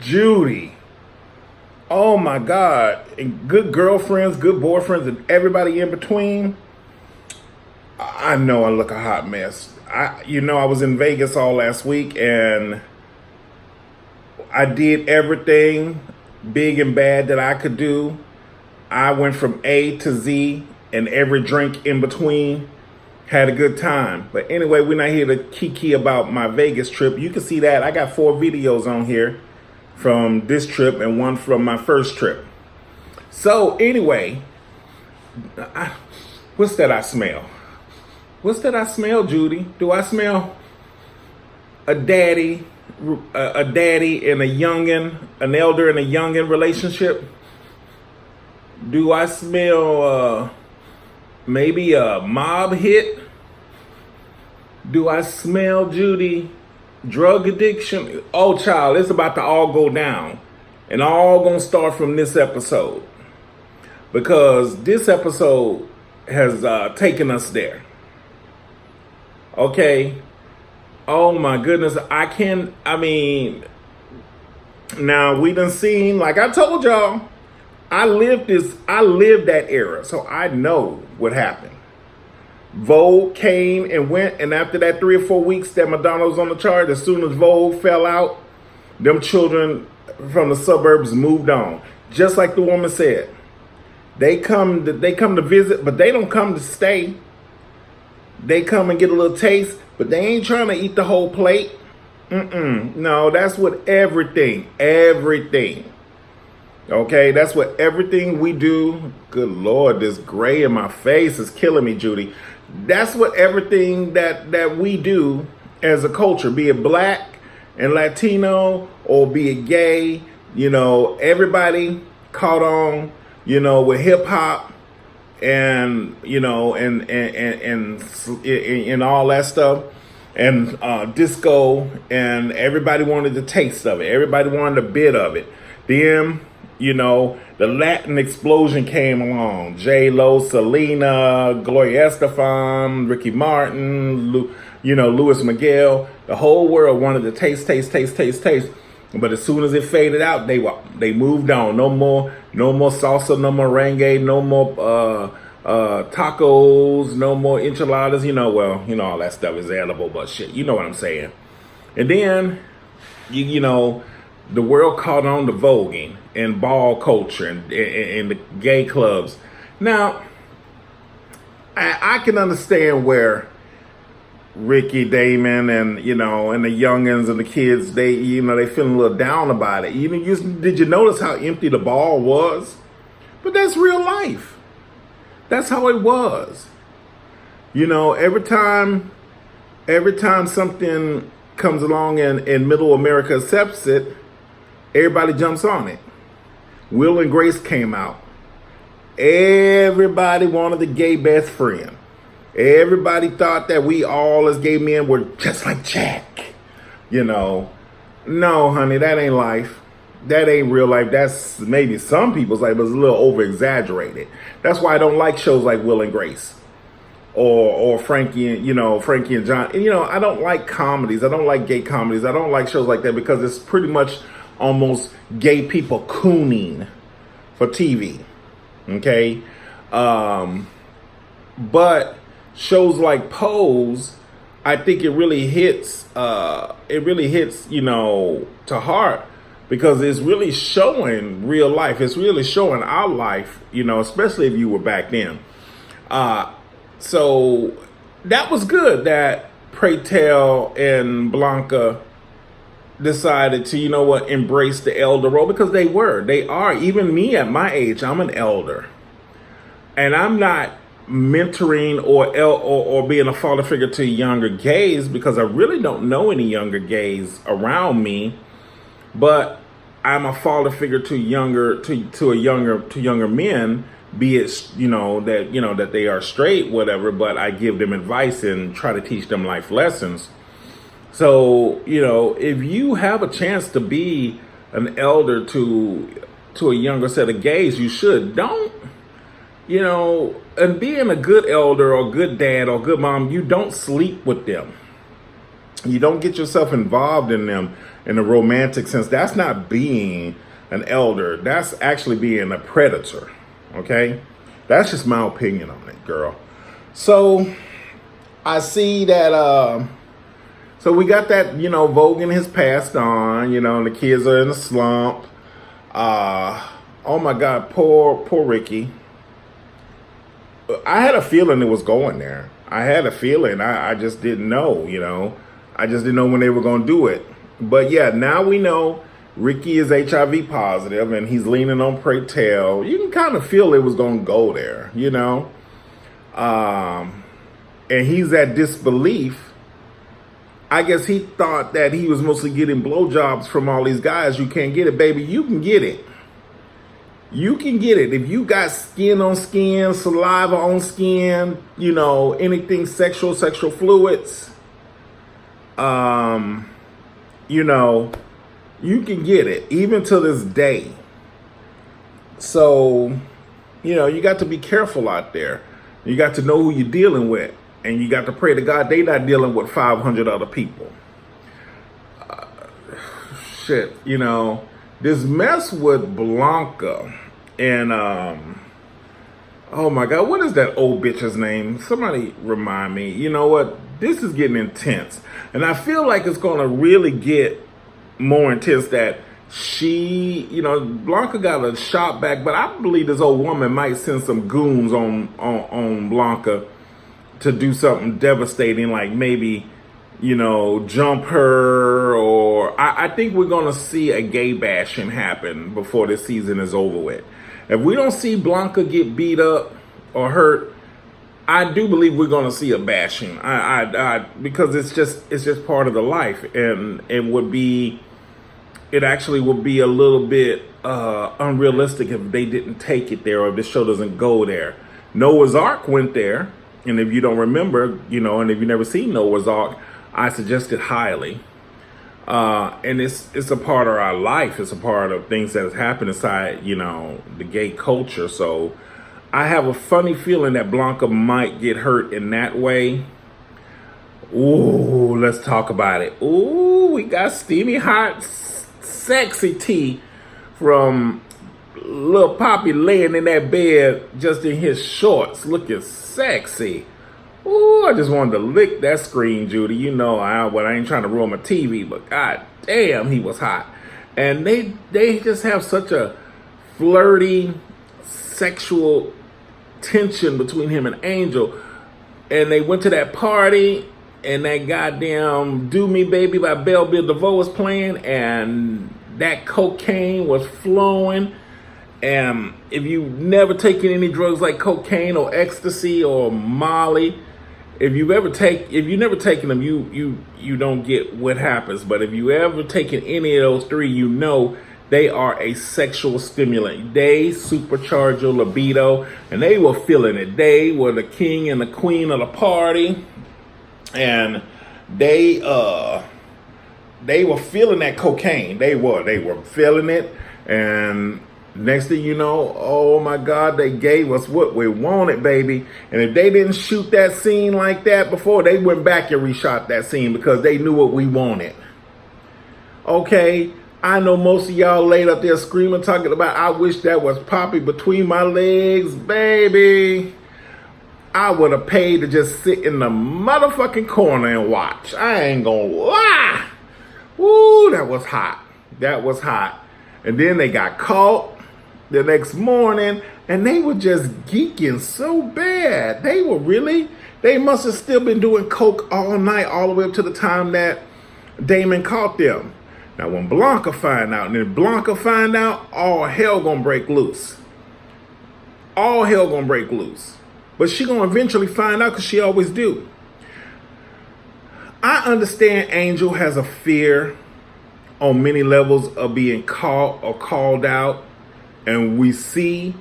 Judy. Oh my God. And good girlfriends, good boyfriends, and everybody in between. I know I look a hot mess. I was in Vegas all last week and I did everything big and bad that I could do. I went from A to Z and every drink in between. Had a good time. But anyway, we're not here to kiki about my Vegas trip. You can see that. I got 4 videos on here from this trip and 1 from my first trip. So anyway, what's that I smell? What's that I smell, Judy? Do I smell a daddy and a youngin, an elder and a youngin relationship? Do I smell maybe a mob hit? Do I smell, Judy, drug addiction? Oh, child, it's about to all go down. And all gonna start from this episode. Because this episode has taken us there. Okay. Oh my goodness. Now we done seen, like I told y'all, I lived that era, so I know what happened. Vogue came and went, and after that 3 or 4 weeks that Madonna was on the chart, as soon as Vogue fell out, them children from the suburbs moved on. Just like the woman said. They come to visit, but they don't come to stay. They come and get a little taste, but they ain't trying to eat the whole plate. No, that's what everything. Okay, that's what everything we do. Good Lord, this gray in my face is killing me, Judy. That's what everything that we do as a culture, be it black and Latino or be it gay, everybody caught on, with hip hop and, and all that stuff and disco, and everybody wanted the taste of it. Everybody wanted a bit of it. Then, the Latin explosion came along. J-Lo, Selena, Gloria Estefan, Ricky Martin, Luis Miguel. The whole world wanted to taste. But as soon as it faded out, they moved on. No more salsa, no more merengue, no more tacos, no more enchiladas. All that stuff is edible, but shit, you know what I'm saying. And then, the world caught on to voguing and ball culture and the gay clubs. Now, I can understand where Ricky, Damon, and and the youngins and the kids, they feeling a little down about it. Did you notice how empty the ball was? But that's real life. That's how it was. Every time something comes along and Middle America accepts it, everybody jumps on it. Will and Grace came out. Everybody wanted the gay best friend. Everybody thought that we all as gay men were just like Jack. No, honey, that ain't life. That ain't real life. That's maybe some people's life, but it's a little over exaggerated. That's why I don't like shows like Will and Grace or Frankie and John. And, I don't like comedies. I don't like gay comedies. I don't like shows like that because it's pretty much almost gay people cooning for TV. Okay. But shows like Pose, I think it really hits, to heart because it's really showing real life. It's really showing our life, especially if you were back then. So that was good that Pray Tell and Blanca decided to, embrace the elder role because they are. Even me at my age, I'm an elder. And I'm not mentoring or being a father figure to younger gays because I really don't know any younger gays around me, but I'm a father figure to younger men, be it that they are straight, whatever, but I give them advice and try to teach them life lessons. So, if you have a chance to be an elder to a younger set of gays, you should. Don't, and being a good elder or good dad or good mom, you don't sleep with them. You don't get yourself involved in them. in the romantic sense. That's not being an elder. That's actually being a predator. Okay? That's just my opinion on it, girl. So I see that, so we got that, Vogan has passed on, and the kids are in a slump. Oh my God, poor Ricky. I had a feeling it was going there. I had a feeling. I just didn't know, I just didn't know when they were going to do it. But yeah, now we know Ricky is HIV positive and he's leaning on Pray Tell. You can kind of feel it was going to go there, and he's at disbelief. I guess he thought that he was mostly getting blowjobs from all these guys. You can't get it, baby. You can get it. You can get it. If you got skin on skin, saliva on skin, anything sexual fluids, you can get it, even to this day. So, you got to be careful out there. You got to know who you're dealing with. And you got to pray to God they not dealing with 500 other people. This mess with Blanca and, oh my God, what is that old bitch's name? Somebody remind me. You know what? This is getting intense. And I feel like it's going to really get more intense that Blanca got a shot back, but I believe this old woman might send some goons on Blanca to do something devastating, like maybe, jump her, or I think we're going to see a gay bashing happen before this season is over with. If we don't see Blanca get beat up or hurt, I do believe we're going to see a bashing. Because it's just part of the life, and it actually would be a little bit unrealistic if they didn't take it there, or if the show doesn't go there. Noah's Ark went there. And if you don't remember, and if you've never seen Noah's Ark, I suggest it highly. And it's a part of our life. It's a part of things that has happened inside, the gay culture. So I have a funny feeling that Blanca might get hurt in that way. Ooh, let's talk about it. Ooh, we got steamy, hot, sexy tea from Lil Poppy laying in that bed just in his shorts, looking sexy. Ooh, I just wanted to lick that screen, Judy. I ain't trying to ruin my TV, but god damn, he was hot. And they just have such a flirty, sexual tension between him and Angel. And they went to that party, and that goddamn Do Me Baby by Belle Biv DeVoe was playing, and that cocaine was flowing. And if you've never taken any drugs like cocaine or ecstasy or Molly, if you've never taken them, you don't get what happens. But if you ever taken any of those three, they are a sexual stimulant. They supercharge your libido, and they were feeling it. They were the king and the queen of the party, and they were feeling that cocaine. They were feeling it, and next thing you know, oh my God, they gave us what we wanted, baby. And if they didn't shoot that scene like that before, they went back and reshot that scene because they knew what we wanted. Okay, I know most of y'all laid up there screaming, talking about, I wish that was Poppy between my legs, baby. I would have paid to just sit in the motherfucking corner and watch. I ain't gonna lie. Woo, that was hot. That was hot. And then they got caught the next morning, and they were just geeking so bad. They must have still been doing coke all night, all the way up to the time that Damon caught them. Now, when Blanca find out, all hell gonna break loose. All hell gonna break loose. But she gonna eventually find out, because she always do. I understand Angel has a fear on many levels of being caught or called out. And we saw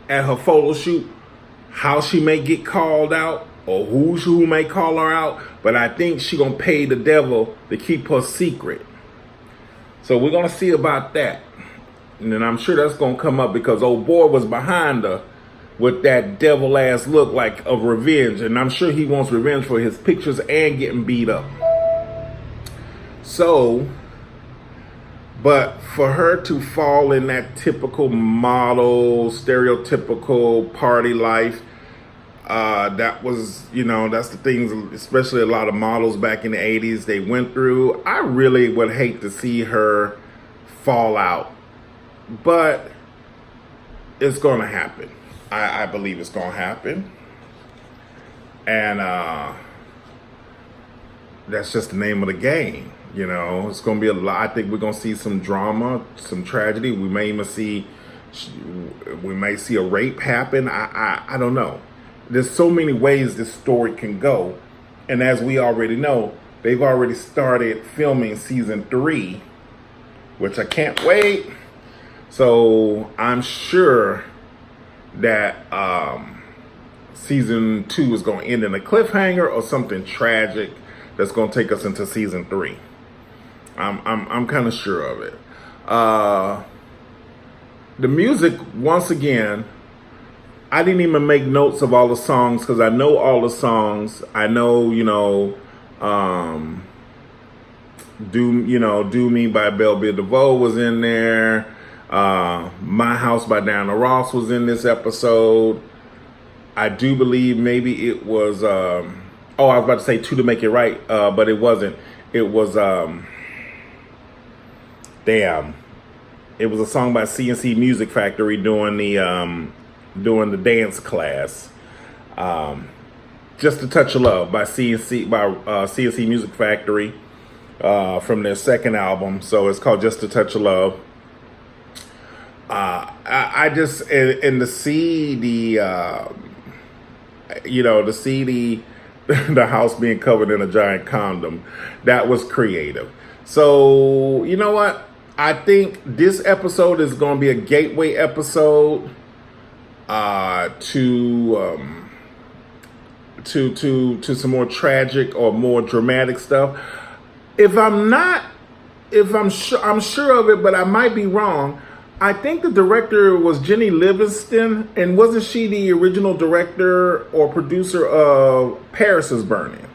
at her photo shoot how she may get called out, or who may call her out. But I think she gonna pay the devil to keep her secret. So we're gonna see about that. And then I'm sure that's gonna come up, because old boy was behind her with that devil ass look like of revenge. And I'm sure he wants revenge for his pictures and getting beat up. So, but for her to fall in that typical model, stereotypical party life, that was, that's the things, especially a lot of models back in the 80s, they went through. I really would hate to see her fall out, but it's going to happen. I believe it's going to happen. And that's just the name of the game. It's going to be a lot. I think we're going to see some drama, some tragedy. We may see a rape happen. I don't know. There's so many ways this story can go. And as we already know, they've already started filming season 3, which I can't wait. So I'm sure that season 2 is going to end in a cliffhanger or something tragic that's going to take us into season 3. I'm kind of sure of it. The music, once again, I didn't even make notes of all the songs because I know all the songs. I know, Do Me by Belle Biv DeVoe was in there. My House by Diana Ross was in this episode. I do believe maybe it was, I was about to say Two to Make It Right, but it wasn't. It was, it was a song by CNC Music Factory doing the dance class. Just a Touch of Love by CNC Music Factory, from their second album. So it's called Just a Touch of Love. I just, and to see the the house being covered in a giant condom, that was creative. So, you know what? I think this episode is going to be a gateway episode to some more tragic or more dramatic stuff. I'm sure of it, but I might be wrong. I think the director was Jenny Livingston, and wasn't she the original director or producer of Paris is Burning?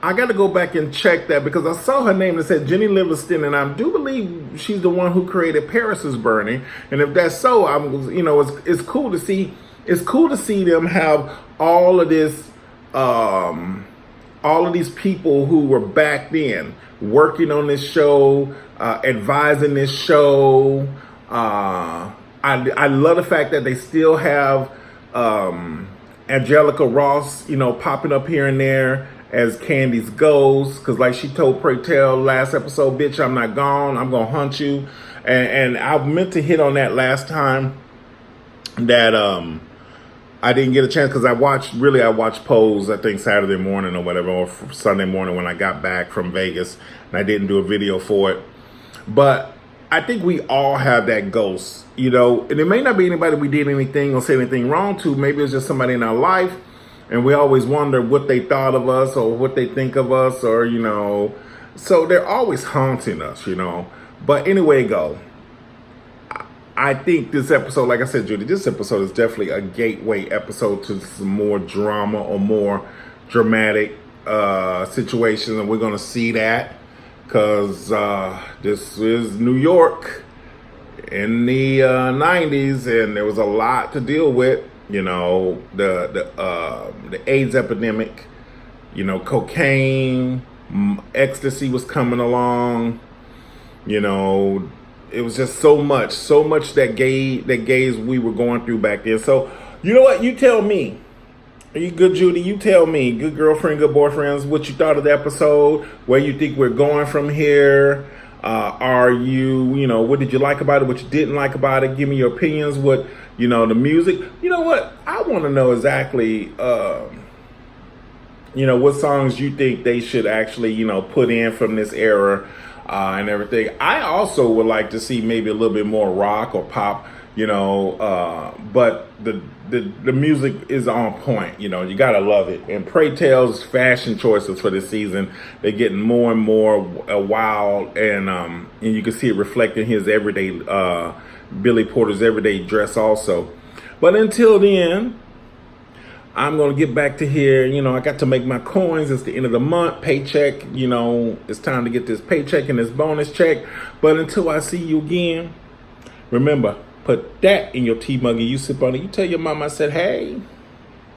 I got to go back and check that because I saw her name that said Jenny Livingston, and I do believe she's the one who created Paris is Burning. And if that's so, it's cool to see. It's cool to see them have all of this, all of these people who were back then working on this show, advising this show. I love the fact that they still have Angelica Ross, popping up here and there as Candy's ghost, because like she told Pray Tell last episode, bitch, I'm not gone, I'm gonna hunt you. And I meant to hit on that last time that I didn't get a chance because I watched Pose, I think Saturday morning or whatever, or Sunday morning when I got back from Vegas, and I didn't do a video for it. But I think we all have that ghost, and it may not be anybody we did anything or said anything wrong to. Maybe it's just somebody in our life, and we always wonder what they thought of us or what they think of us, or, so they're always haunting us, But anyway, I think this episode, like I said, Judy, this episode is definitely a gateway episode to some more drama or more dramatic situations, and we're going to see that because this is New York in the 90s, and there was a lot to deal with. The AIDS epidemic, cocaine, ecstasy was coming along, it was just so much that gays we were going through back then. So, you know what? You tell me. Are you good, Judy? You tell me, good girlfriend, good boyfriends, what you thought of the episode, where you think we're going from here. Are you, what did you like about it, what you didn't like about it? Give me your opinions, what, the music. You know what? I want to know exactly, what songs you think they should actually, put in from this era. And everything. I also would like to see maybe a little bit more rock or pop, but the music is on point. You gotta love it. And Pray Tell's fashion choices for this season, they're getting more and more wild, and you can see it reflecting his everyday, Billy Porter's everyday dress also. But until then, I'm going to get back to here. You know, I got to make my coins. It's the end of the month. Paycheck. You know, it's time to get this paycheck and this bonus check. But until I see you again, remember, put that in your tea mug and you sip on it. You tell your mama I said, hey.